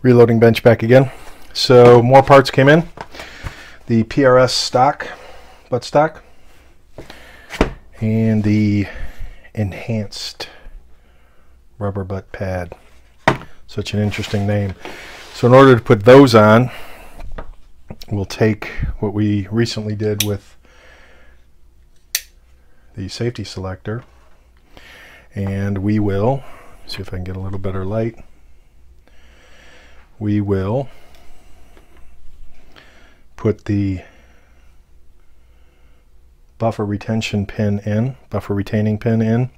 Reloading bench back again. So more parts came in. The PRS stock, butt stock, and the enhanced rubber butt pad. Such an interesting name. So in order to put those on, we'll take what we recently did with the safety selector, and we will see if I can get a little better light. We will put the buffer retention pin in, buffer retaining pin in,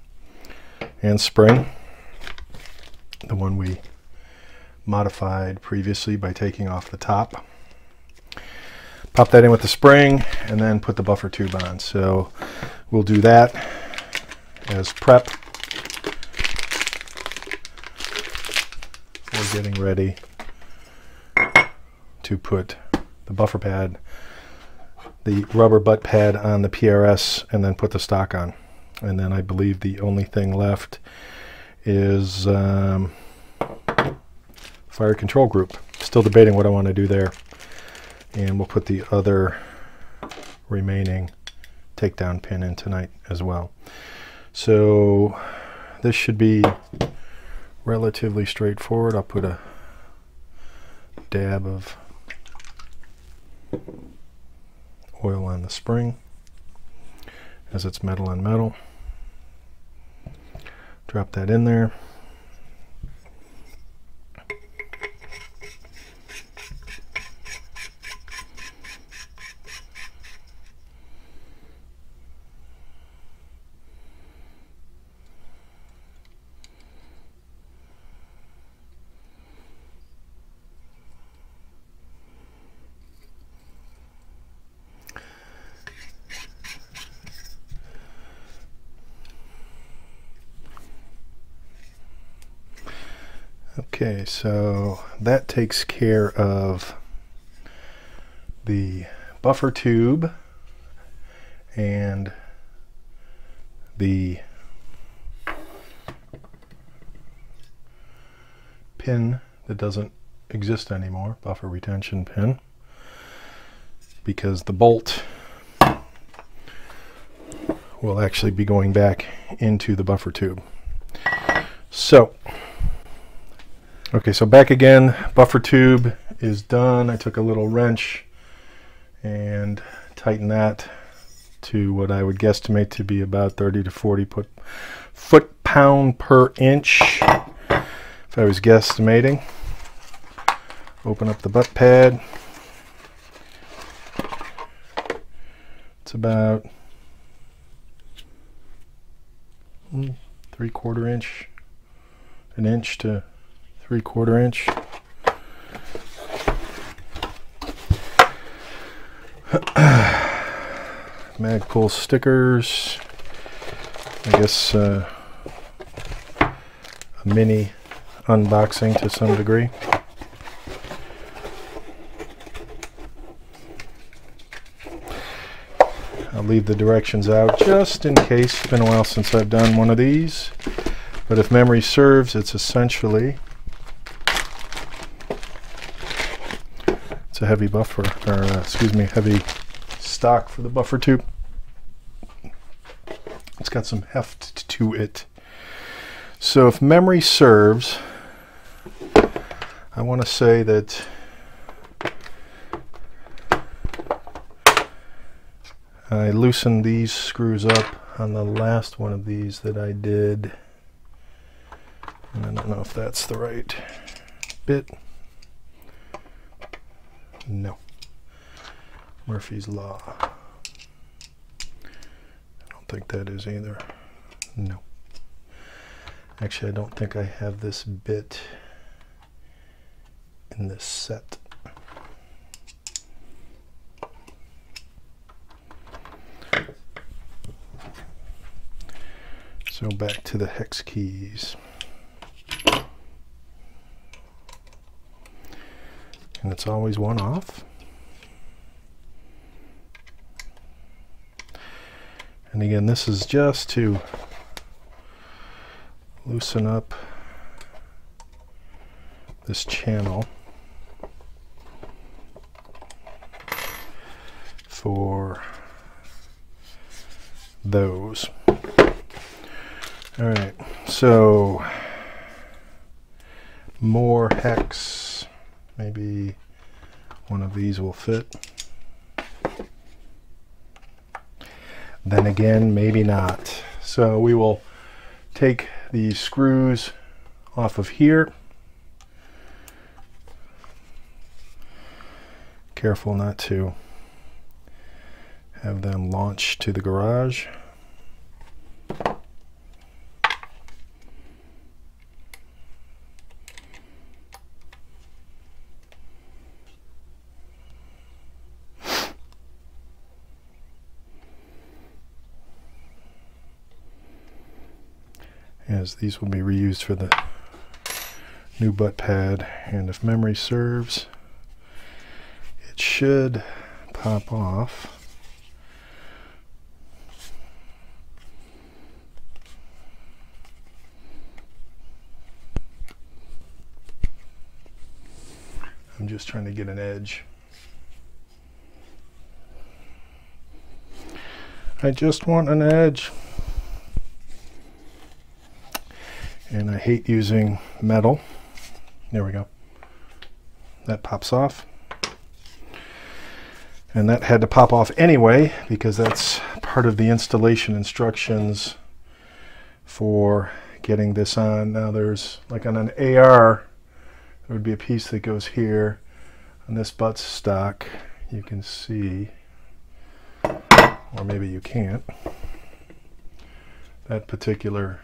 and spring, the one we modified previously by taking off the top. Pop that in with the spring and then put the buffer tube on. So we'll do that as prep for getting ready to put the buffer pad, the rubber butt pad on the PRS, and then put the stock on. And then I believe the only thing left is fire control group. Still debating what I want to do there. And we'll put the other remaining takedown pin in tonight as well. So this should be relatively straightforward. I'll put a dab of oil on the spring as it's metal on metal. Drop that in there. Okay, so that takes care of the buffer tube and the pin that doesn't exist anymore, buffer retention pin, because the bolt will actually be going back into the buffer tube. So okay, so back again, buffer tube is done. I took a little wrench and tightened that to what I would guesstimate to be about 30 to 40 foot-pound per inch, if I was guesstimating. Open up the butt pad. It's about 3/4 inch, an inch to 3/4 inch. Magpul stickers. I guess a mini unboxing to some degree. I'll leave the directions out just in case. It's been a while since I've done one of these, but if memory serves, it's essentially a heavy buffer, or excuse me, heavy stock for the buffer tube. It's got some heft to it. So if memory serves, I want to say that I loosened these screws up on the last one of these that I did, and I don't know if that's the right bit. No. Murphy's Law. I don't think that is either. No. Actually, I don't think I have this bit in this set. So back to the hex keys. And it's always one off. And again, this is just to loosen up this channel for those. All right, so more hex. Maybe one of these will fit. Then again, maybe not. So we will take these screws off of here. Careful not to have them launch to the garage. As these will be reused for the new butt pad, and if memory serves, it should pop off. I'm just trying to get an edge. I just want an edge. And I hate using metal. There we go. That pops off. And that had to pop off anyway because that's part of the installation instructions for getting this on. Now there's, like on an AR, there would be a piece that goes here. On this butt stock, you can see, or maybe you can't, that particular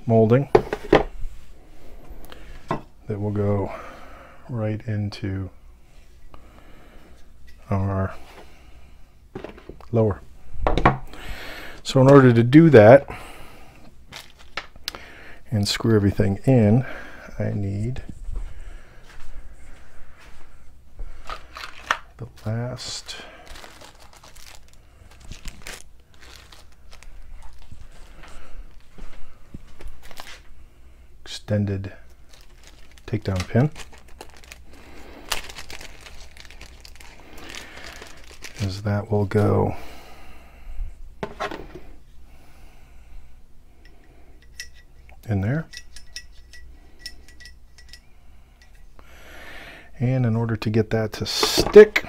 molding that will go right into our lower. So in order to do that and screw everything in, I need the last extended takedown pin, as that will go in there. And in order to get that to stick,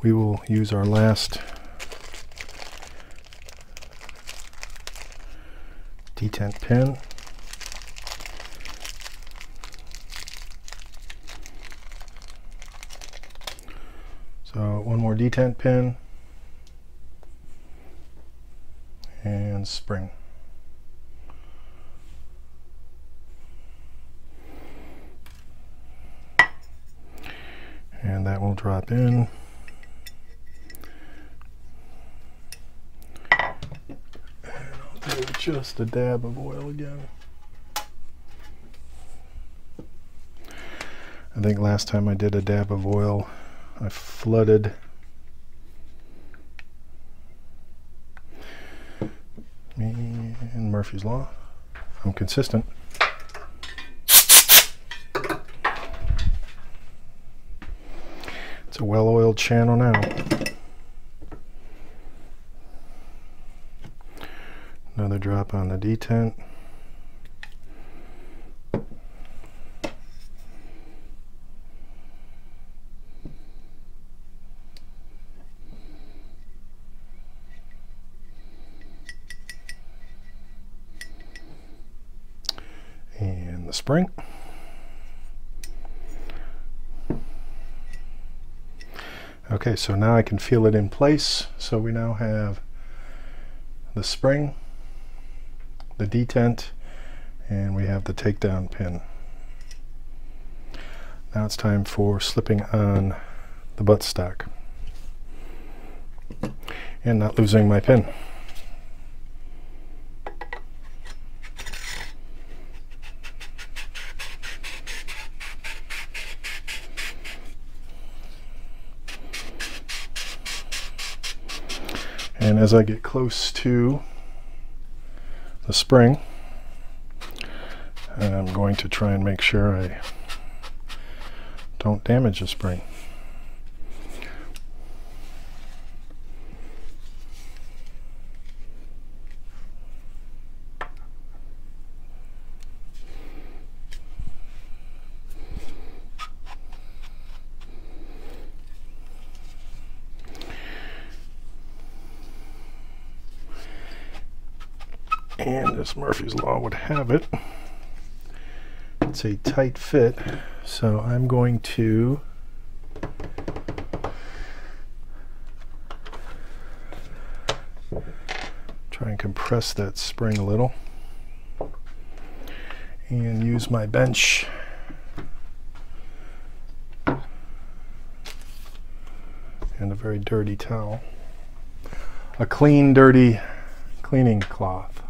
we will use our last detent pin. So one more detent pin and spring. And that will drop in. Just a dab of oil again. I think last time I did a dab of oil, I flooded me and Murphy's Law. I'm consistent. It's a well-oiled channel now. Another drop on the detent. And the spring. Okay, so now I can feel it in place. So we now have the spring, the detent, and we have the takedown pin. Now it's time for slipping on the buttstock and not losing my pin. And as I get close to the spring, I'm going to try and make sure I don't damage the spring. And as Murphy's Law would have it, it's a tight fit, so I'm going to try and compress that spring a little and use my bench and a very dirty towel, a clean, dirty cleaning cloth.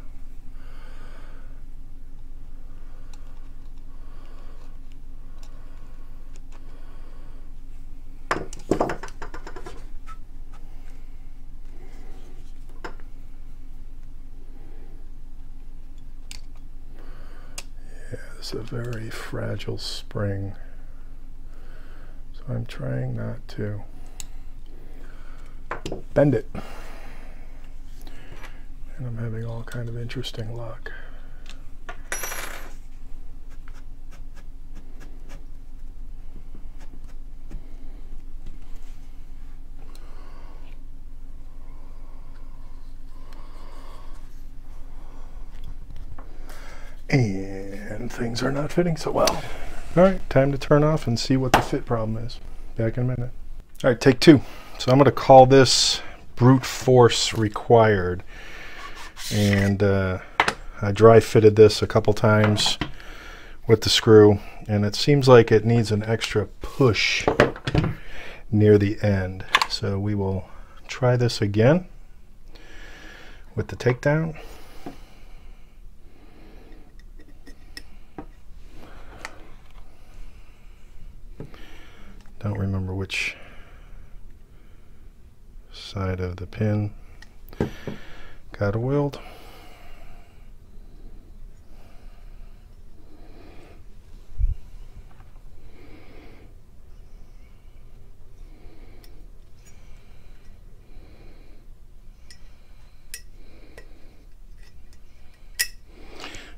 It's a very fragile spring, so I'm trying not to bend it, and I'm having all kind of interesting luck. And things are not fitting so well. All right, time to turn off and see what the fit problem is. Back in a minute. All right, take two. So I'm going to call this brute force required. And I dry fitted this a couple times with the screw, and it seems like it needs an extra push near the end. So we will try this again with the takedown. Don't remember which side of the pin got oiled.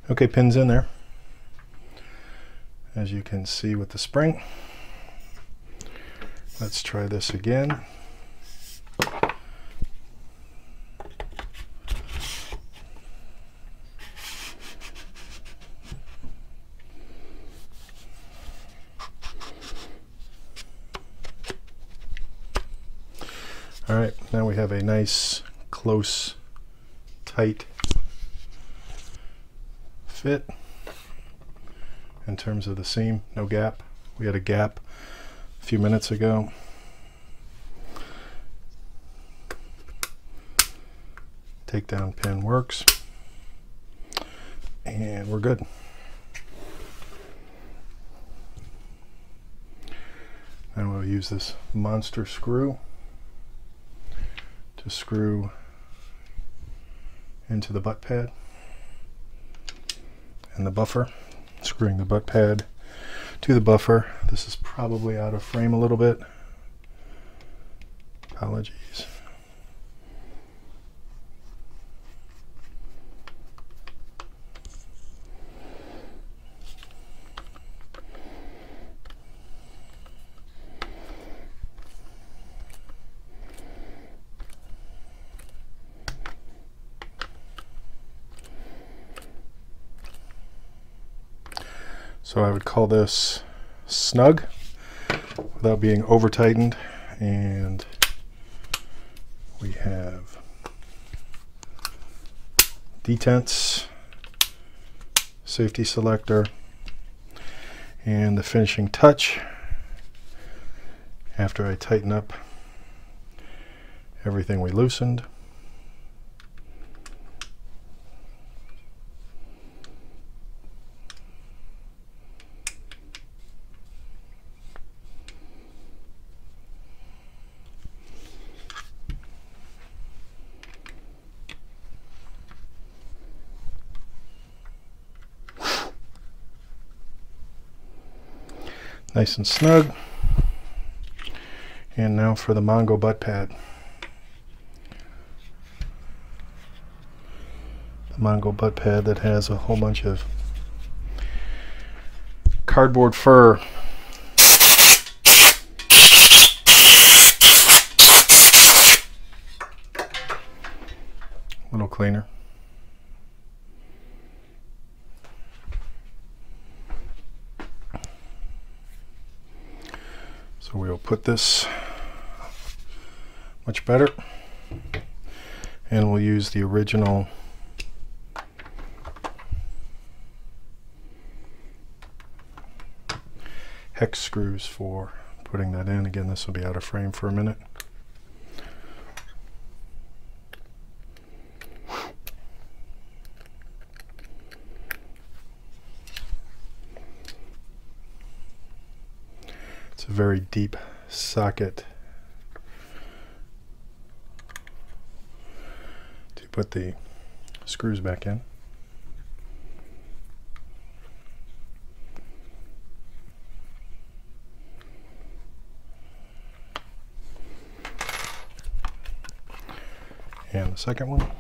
Okay, pin's in there, as you can see with the spring. Let's try this again. All right, now we have a nice, close, tight fit in terms of the seam, no gap. We had a gap a few minutes ago. Takedown pin works, and we're good. Now we'll use this monster screw to screw into the butt pad and the buffer, screwing the butt pad to the buffer. This is probably out of frame a little bit. Apologies. So I would call this snug without being over tightened, and we have detents, safety selector, and the finishing touch after I tighten up everything we loosened. Nice and snug. And now for the Mongo butt pad. The Mongo butt pad that has a whole bunch of cardboard fur. Little cleaner. So we'll put this much better, and we'll use the original hex screws for putting that in. Again, this will be out of frame for a minute. It's a very deep socket to put the screws back in. And the second one.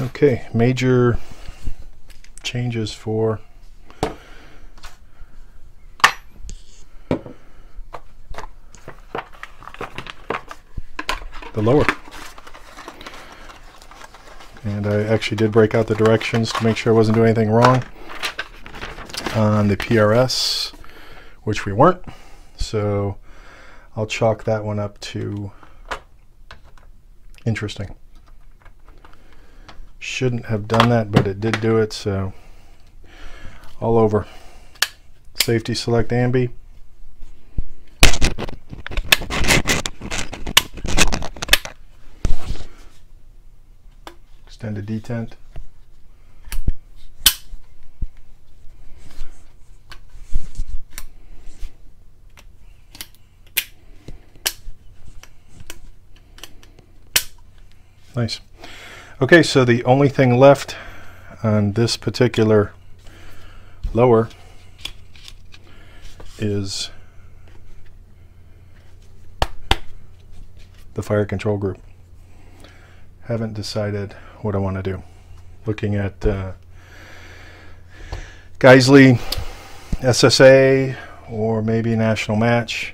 Okay, major changes for the lower. And I actually did break out the directions to make sure I wasn't doing anything wrong on the PRS, which we weren't. So I'll chalk that one up to interesting. Shouldn't have done that, but it did do it, so all over. Safety select ambi. Extended detent. Nice. Okay, so the only thing left on this particular lower is the fire control group. Haven't decided what I want to do. Looking at Geisley SSA or maybe National Match.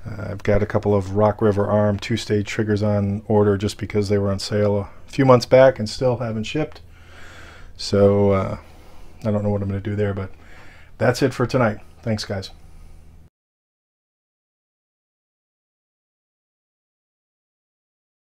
I've got a couple of Rock River Arm 2-stage triggers on order just because they were on sale a few months back and still haven't shipped. So I don't know what I'm going to do there, but that's it for tonight. Thanks, guys.